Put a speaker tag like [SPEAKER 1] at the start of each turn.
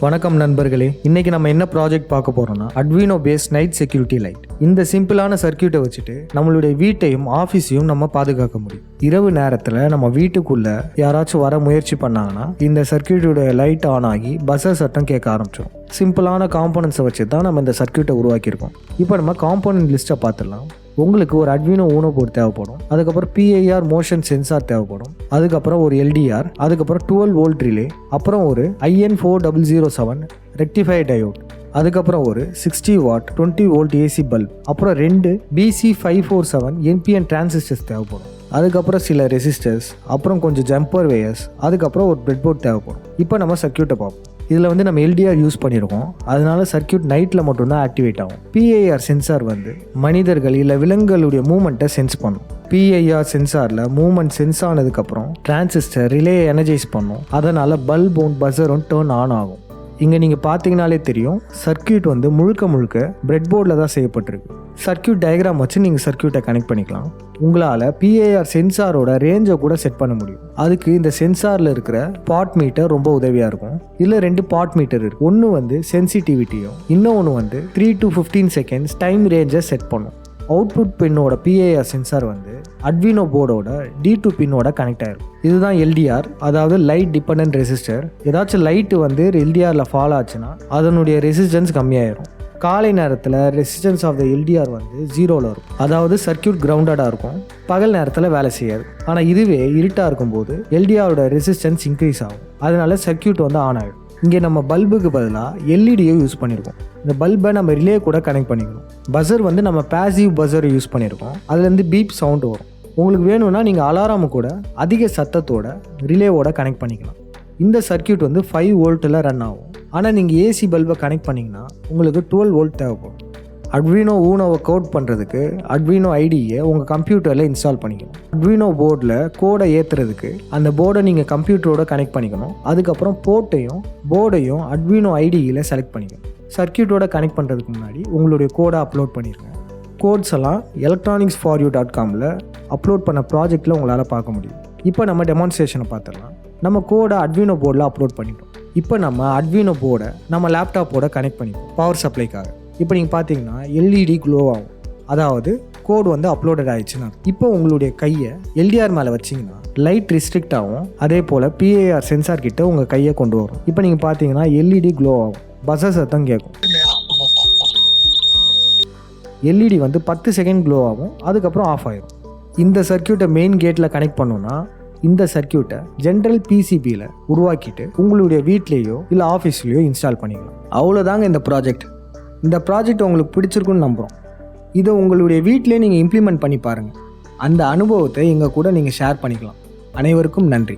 [SPEAKER 1] வணக்கம் நண்பர்களே, இன்னைக்கு நம்ம என்ன ப்ராஜெக்ட் பார்க்க போறோம்னா Arduino based night security light. இந்த சிம்பிளான சர்க்கியூட்டை வச்சுட்டு நம்மளுடைய வீட்டையும் ஆஃபீஸையும் நம்ம பாதுகாக்க முடியும். இரவு நேரத்தில் நம்ம வீட்டுக்குள்ள யாராச்சும் வர முயற்சி பண்ணாங்கன்னா இந்த சர்க்கியூட்டோட லைட் ஆன் ஆகி பஸர் சத்தம் கேட்க ஆரம்பிச்சிடும். சிம்பிளான காம்போனன்ட்ஸை வச்சு தான் நம்ம இந்த சர்க்கியூட்டை உருவாக்கியிருக்கோம். இப்போ நம்ம காம்போனன்ட் லிஸ்ட்டை பார்த்துடலாம். உங்களுக்கு ஒரு Arduino ஊனோ போர்டு தேவைப்படும், அதுக்கப்புறம் PIR மோஷன் சென்சார் தேவைப்படும், அதுக்கப்புறம் ஒரு LDR, அதுக்கப்புறம் 12 வோல்ட் ரிலே, அப்புறம் ஒரு IN4007 ரெக்டிஃபையர் டயோட், அதுக்கப்புறம் ஒரு 60 வாட் 20 வோல்ட் AC பல்ப், அப்புறம் 2 BC547 NPN டிரான்சிஸ்டர்ஸ் தேவைப்படும், அதுக்கப்புறம் சில ரெசிஸ்டர்ஸ், அப்புறம் கொஞ்சம் ஜம்பர் வேயர்ஸ், அதுக்கப்புறம் ஒரு பிரெட் போர்ட் தேவைப்படும். இப்போ நம்ம சர்க்கியூட்டை பார்ப்போம். இதில் வந்து நம்ம LDR யூஸ் பண்ணியிருக்கோம், அதனால சர்க்கியூட் நைட்டில் மட்டும்தான் ஆக்டிவேட் ஆகும். PIR சென்சார் வந்து மனிதர்கள் இல்லை விலங்குகளுடைய மூமெண்ட்டை சென்ஸ் பண்ணும். PIR சென்சாரில் மூமெண்ட் சென்ஸ் ஆனதுக்கப்புறம் டிரான்சிஸ்டர் ரிலே எனர்ஜைஸ் பண்ணும், அதனால் பல்பும் பஸரும் டர்ன் ஆன் ஆகும். இங்கே நீங்கள் பார்த்தீங்கனாலே தெரியும், சர்க்கியூட் வந்து முழுக்க பிரெட் போர்டில் தான் செய்யப்பட்டிருக்கு. சர்க்கியூட் டயக்ராம் வச்சு நீங்கள் சர்க்கியூட்டை கனெக்ட் பண்ணிக்கலாம். உங்களால் PIR சென்சாரோட ரேஞ்சை கூட செட் பண்ண முடியும். அதுக்கு இந்த சென்சாரில் இருக்கிற பாட் மீட்டர் ரொம்ப உதவியாக இருக்கும். இதில் 2 பாட் மீட்டர் இருக்குது. ஒன்று வந்து சென்சிட்டிவிட்டியும், இன்னொன்று வந்து 3 to 15 செகண்ட்ஸ் டைம் ரேஞ்சை செட் பண்ணும். அவுட்புட் பின்னோட PIR சென்சார் வந்து Arduino போர்டோட D2 பின்னோட கனெக்ட் ஆகிருக்கும். இதுதான் LDR, அதாவது லைட் டிபெண்டன்ட் ரெசிஸ்டர். ஏதாச்சும் லைட்டு வந்து LDRல ஃபாலோ ஆச்சுன்னா அதனுடைய ரெசிஸ்டன்ஸ் கம்மியாயிரும். காலை நேரத்தில் ரெசிஸ்டன்ஸ் ஆஃப் த LDR வந்து 0ல் இருக்கும், அதாவது சர்க்கியூட் கிரவுண்டடாக இருக்கும். பகல் நேரத்தில் வேலை செய்யாது. ஆனால் இதுவே இருட்டாக இருக்கும்போது LDRோட ரெசிஸ்டன்ஸ் இன்க்ரீஸ் ஆகும், அதனால சர்க்கியூட் வந்து ஆன் ஆகிடும். இங்கே நம்ம பல்புக்கு பதிலாக LEDயை யூஸ் பண்ணியிருக்கோம். இந்த பல்பை நம்ம ரிலே கூட கனெக்ட் பண்ணிக்கணும். பஸர் வந்து நம்ம பேசிவ் பஸரை யூஸ் பண்ணியிருக்கோம், அதுலேருந்து பீப் சவுண்டு வரும். உங்களுக்கு வேணும்னா நீங்கள் அலாராமு கூட அதிக சத்தத்தோட ரிலேவோட கனெக்ட் பண்ணிக்கலாம். இந்த சர்க்கியூட் வந்து 5 வோல்ட்டில் ரன் ஆகும். ஆனால் நீங்கள் AC பல்பை கனெக்ட் பண்ணிங்கன்னா உங்களுக்கு 12 வோல்ட் தேவைப்படும். Arduino ஊனோவை கோட் பண்ணுறதுக்கு Arduino IDEயை உங்கள் கம்ப்யூட்டரில் இன்ஸ்டால் பண்ணிக்கணும். Arduino போர்டில் கோடை ஏற்றுறதுக்கு அந்த போர்டை நீங்கள் கம்ப்யூட்டரோட கனெக்ட் பண்ணிக்கணும். அதுக்கப்புறம் போர்டையும் Arduino IDEயில் செலக்ட் பண்ணிக்கணும். சர்க்கியூட்டோட கனெக்ட் பண்ணுறதுக்கு முன்னாடி உங்களுடைய கோடை அப்லோட் பண்ணிடுங்க. கோட்ஸ் எல்லாம் electronicsforyou.comல அப்லோட் பண்ண ப்ராஜெக்டில் உங்களால் பார்க்க முடியும். இப்போ நம்ம டெமான்ஸ்ட்ரேஷனை பார்த்துடலாம். நம்ம கோடை Arduino போர்டில் அப்லோட் பண்ணிட்டோம். இப்போ நம்ம Arduino போர்டை நம்ம லேப்டாப்போட கனெக்ட் பண்ணிப்போம் பவர் சப்ளைக்காக. இப்போ நீங்கள் பார்த்தீங்கன்னா LED க்ளோ ஆகும், அதாவது கோடு வந்து அப்லோடட் ஆகிடுச்சுன்னா. இப்போ உங்களுடைய கையை LDR மேலே வச்சிங்கன்னா லைட் ரெஸ்ட்ரிக்ட் ஆகும். அதே போல் PIR சென்சார் கிட்ட உங்கள் கையை கொண்டு வரும். இப்போ நீங்கள் பார்த்தீங்கன்னா LED க்ளோ ஆகும், பஸர் சத்தம் கேட்கும். LED வந்து 10 செகண்ட் க்ளோ ஆகும், அதுக்கப்புறம் ஆஃப் ஆகிடும். இந்த சர்க்கியூட்டை மெயின் கேட்டில் கனெக்ட் பண்ணோன்னா இந்த சர்க்கியூட்டை ஜென்ரல் PCBயில் உருவாக்கிட்டு உங்களுடைய வீட்லேயோ இல்லை ஆஃபீஸ்லேயோ இன்ஸ்டால் பண்ணிக்கலாம். அவ்வளோதாங்க இந்த ப்ராஜெக்ட். இந்த ப்ராஜெக்ட் உங்களுக்கு பிடிச்சிருக்குன்னு நம்புகிறோம். இதை உங்களுடைய வீட்டிலே நீங்கள் இம்ப்ளிமெண்ட் பண்ணி பாருங்கள். அந்த அனுபவத்தை எங்கள் கூட நீங்கள் ஷேர் பண்ணிக்கலாம். அனைவருக்கும் நன்றி.